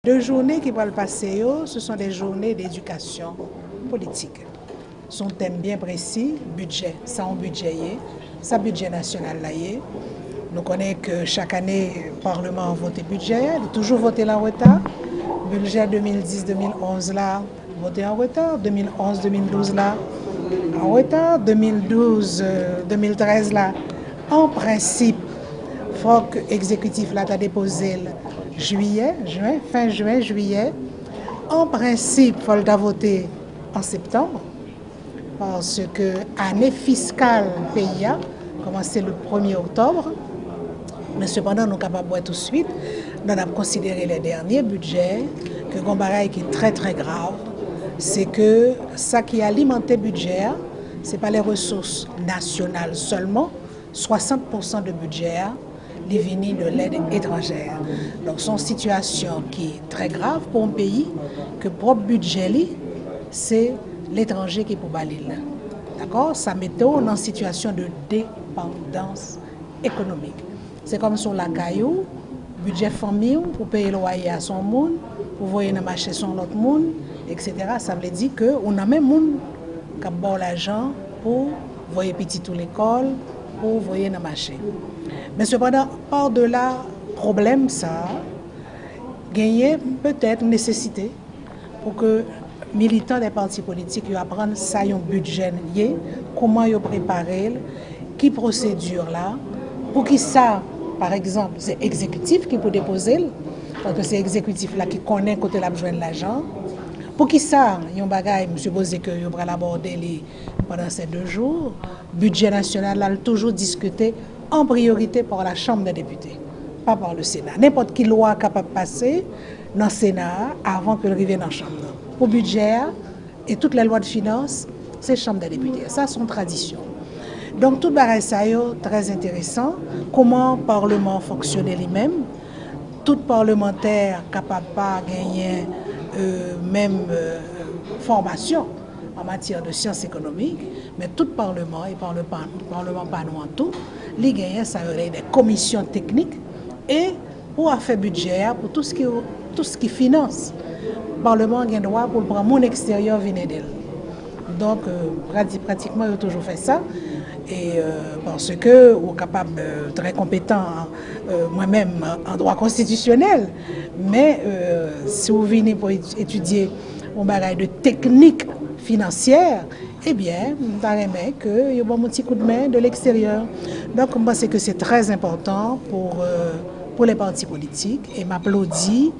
Deux journées qui vont le passer, ce sont des journées d'éducation politique. Son thème bien précis, budget. Ça, on budget, ça budget national là. Nous connaissons que chaque année, le Parlement a voté budget, il a toujours voté en retard. Budget 2010-2011 là, voté en retard. 2011-2012 là, en retard. 2012-2013 là, en principe, il faut que l'exécutif là a déposé fin juin, juillet. En principe, il faut le voter en septembre, parce que l'année fiscale pays a commencé le 1er octobre. Mais cependant, nous sommes capables de tout de suite. Nous avons considéré les derniers budgets, que Gombaray qui est très très grave, c'est que ça qui alimente le budget, ce n'est pas les ressources nationales seulement, 60% de budget les venus de l'aide étrangère. Donc, c'est une situation qui est très grave pour un pays, que le propre budget, c'est l'étranger qui est pour Balil. D'accord? Ça met dans une situation de dépendance économique. C'est comme sur la caillou, budget famille, pour payer le loyer à son monde, pour voyer dans le marché son autre monde, etc. Ça veut dire qu'on a même monde qui a bon l'argent pour voyer petit tout l'école, pour voyer dans le marché. Mais cependant, par-delà problème, ça, gagner peut-être nécessité pour que militants des partis politiques apprennent ça, un budget, comment ils préparent, qui procédure là, pour qui ça, par exemple, c'est exécutif qui peut déposer, parce que c'est exécutif là qui connaît côté la besoin de l'argent. Pour qui ça, il y a un bagage, je suppose que vous allez l'aborder pendant ces 2 jours. Budget national, là, toujours discuté en priorité par la Chambre des députés, pas par le Sénat. N'importe quelle loi capable de passer dans le Sénat avant que le arrive dans la Chambre. Pour le budget et toutes les lois de finances, c'est la Chambre des députés. Ça, c'est une tradition. Donc, tout bagage ça est très intéressant. Comment le Parlement fonctionne lui-même. Tout parlementaire capable de pas gagner même formation en matière de sciences économiques, mais tout Parlement et par le Parlement pas nous en tout, les gagnants ça aurait des commissions techniques et pour faire budget pour tout ce qui finance. Le Parlement a droit pour prendre mon extérieur venir d'elle. Donc pratiquement il a toujours fait ça. Et parce que on est capable très compétent moi-même en droit constitutionnel, mais si vous venez pour étudier un bagage de technique financière, eh bien, vous aimez qu'il y ait un petit coup de main de l'extérieur. Donc, je pense que c'est très important pour les partis politiques et m'applaudit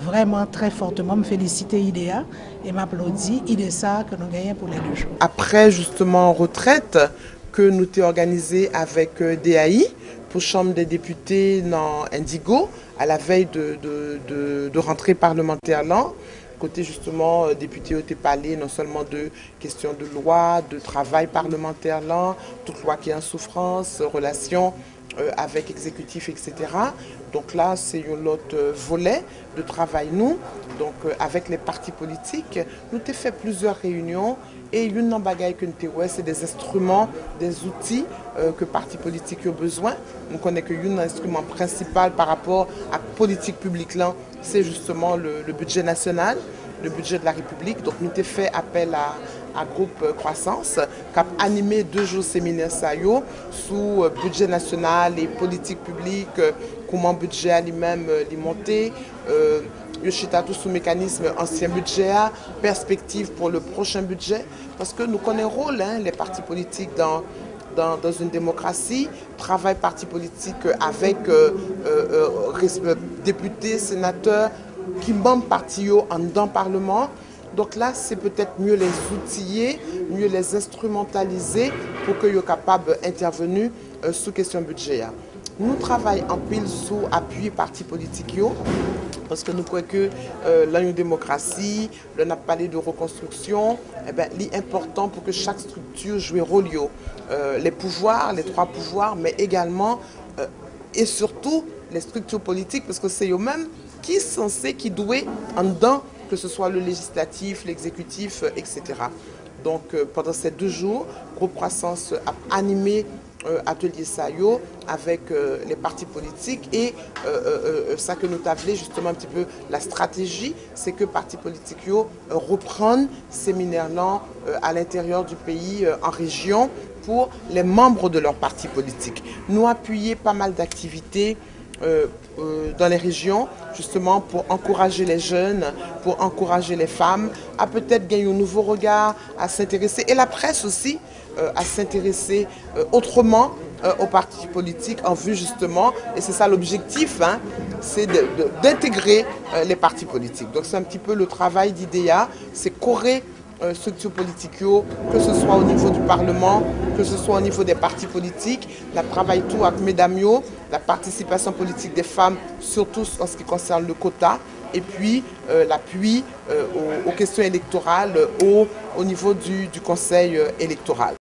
vraiment très fortement, me féliciter IDEA et m'applaudit IDESA que nous gagnons pour les 2 jours. Après justement retraite que nous t'ai organisé avec DAI pour Chambre des députés dans Indigo à la veille de rentrée parlementaire là. Côté justement député au parlé non seulement de questions de loi, de travail parlementaire là, toute loi qui est en souffrance, relations avec exécutif, etc. Donc là, c'est un autre volet de travail nous. Donc avec les partis politiques, nous avons fait plusieurs réunions et une des bagaille que nous avons, c'est des instruments, des outils que les partis politiques ont besoin. Nous connaissons qu'un instrument principal par rapport à la politique publique là, c'est justement le budget national, le budget de la République. Donc nous avons fait appel à groupe Croissance qui a animé 2 jours séminaire sous budget national et politique publique, comment le budget lui-même est monté, tout sous mécanisme ancien budget, perspective pour le prochain budget, parce que nous connaissons le rôle, les partis politiques dans une démocratie, travail parti politique avec députés, sénateurs, qui membres partis en dans le Parlement. Donc là, c'est peut-être mieux les outiller, mieux les instrumentaliser pour qu'ils soient capables d'intervenir sous question budget. Nous travaillons en pile sous appui parti politique parce que nous croyons que la démocratie, on a parlé de reconstruction, l'important pour que chaque structure joue un rôle. Les pouvoirs, les 3 pouvoirs, mais également et surtout les structures politiques, parce que c'est eux-mêmes qui sont censés, qui doivent en dedans, que ce soit le législatif, l'exécutif, etc. Donc pendant ces 2 jours, Groupe Croissance a animé atelier Sayo avec les partis politiques et ça que nous t'avons justement un petit peu la stratégie, c'est que partis politiques reprennent séminaires-là à l'intérieur du pays, en région, pour les membres de leur parti politique. Nous appuyer pas mal d'activités dans les régions, justement pour encourager les jeunes, pour encourager les femmes à peut-être gagner un nouveau regard, à s'intéresser, et la presse aussi, à s'intéresser autrement aux partis politiques en vue justement, et c'est ça l'objectif, hein, c'est d'intégrer les partis politiques. Donc c'est un petit peu le travail d'IDEA, c'est correr structures politiques, que ce soit au niveau du Parlement, que ce soit au niveau des partis politiques, la travail tout avec mesdames, la participation politique des femmes, surtout en ce qui concerne le quota, et puis l'appui aux questions électorales au niveau du Conseil électoral.